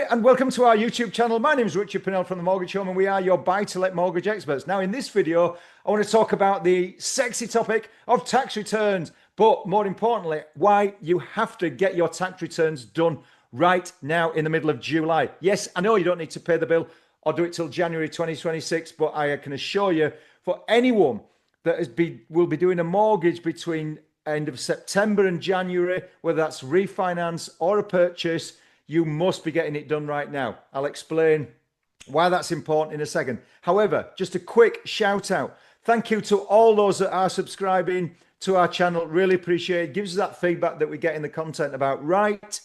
and welcome to our YouTube channel. My name is Richard Purnell from The Mortgage Home, and we are your buy-to-let mortgage experts. Now, in this video, I want to talk about the sexy topic of tax returns, but more importantly, why you have to get your tax returns done right now in the middle of July. Yes, I know you don't need to pay the bill or do it till January 2026, but I can assure you, for anyone that will be doing a mortgage between end of September and January, whether that's refinance or a purchase, you must be getting it done right now. I'll explain why that's important in a second. However, just a quick shout out. Thank you to all those that are subscribing to our channel. Really appreciate it. Gives us that feedback that we get in the content about right.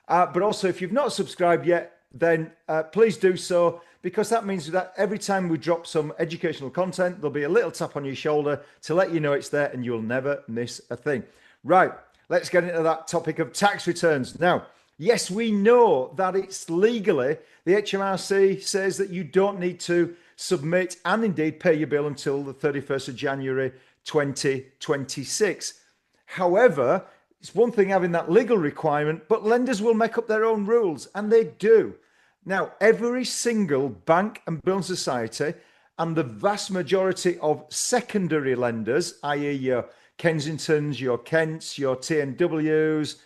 But also, if you've not subscribed yet, then please do so, because that means that every time we drop some educational content, there'll be a little tap on your shoulder to let you know it's there and you'll never miss a thing. Right, let's get into that topic of tax returns. Now, yes, we know that it's legally, the HMRC says that you don't need to submit and indeed pay your bill until the 31st of January 2026. However, it's one thing having that legal requirement, but lenders will make up their own rules, and they do. Now, every single bank and building society and the vast majority of secondary lenders, i.e. your Kensingtons, your Kents, your TNWs,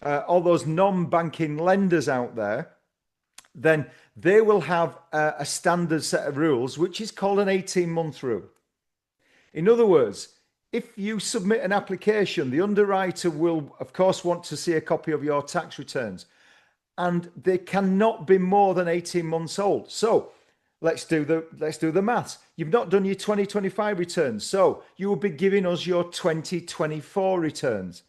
all those non-banking lenders out there, then they will have a standard set of rules, which is called an 18-month rule. In other words, if you submit an application, the underwriter will, of course, want to see a copy of your tax returns, and they cannot be more than 18 months old. So let's do the maths. You've not done your 2025 returns, so you will be giving us your 2024 returns.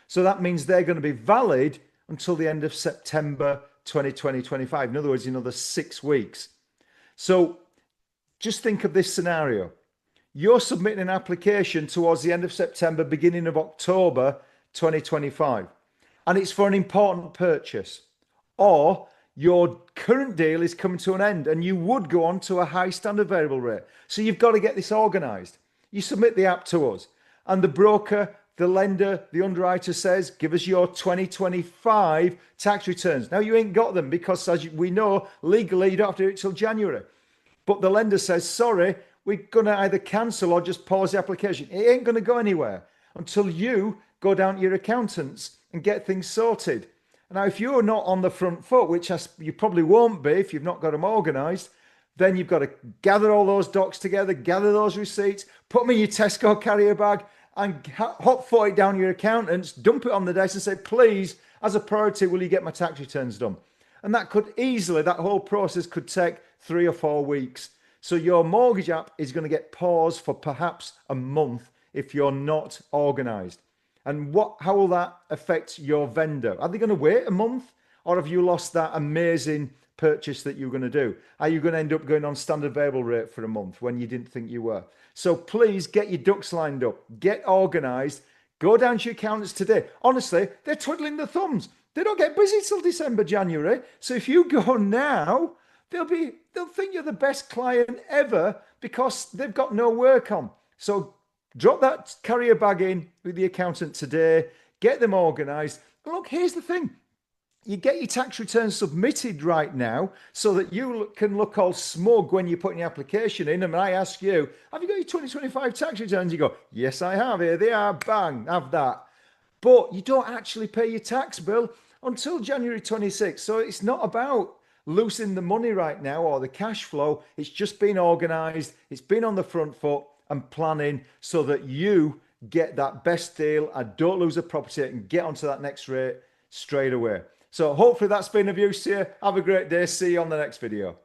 So that means they're going to be valid until the end of September 2025. In other words, another 6 weeks. So just think of this scenario. You're submitting an application towards the end of September, beginning of October 2025, and it's for an important purchase. Or your current deal is coming to an end and you would go on to a high standard variable rate. So you've got to get this organised. You submit the app to us, and the broker, the lender, the underwriter says, give us your 2025 tax returns. Now, you ain't got them because, as we know, legally, you don't have to do it till January. But the lender says, sorry, we're going to either cancel or just pause the application. It ain't going to go anywhere until you go down to your accountants and get things sorted. Now, if you're not on the front foot, which you probably won't be if you've not got them organised, then you've got to gather all those docs together, gather those receipts, put them in your Tesco carrier bag, and hot foot it down your accountants, dump it on the desk and say, please, as a priority, will you get my tax returns done? And that whole process could take 3 or 4 weeks. So your mortgage app is going to get paused for perhaps a month if you're not organised. And how will that affect your vendor? Are they going to wait a month, or have you lost that amazing purchase that you're going to do? Are you going to end up going on standard variable rate for a month when you didn't think you were? So please get your ducks lined up, get organised, go down to your accountants today. Honestly, they're twiddling their thumbs. They don't get busy till December, January. So if you go now, they'll think you're the best client ever because they've got no work on. So drop that carrier bag in with the accountant today, get them organised. Look, here's the thing. You get your tax returns submitted right now so that you can look all smug when you're putting your application in. And I ask you, have you got your 2025 tax returns? You go, yes, I have. Here they are. Bang, have that. But you don't actually pay your tax bill until January 26th. So it's not about losing the money right now or the cash flow. It's just been organised. It's been on the front foot and planning so that you get that best deal and don't lose a property and get onto that next rate straight away. So hopefully that's been of use to you. Have a great day. See you on the next video.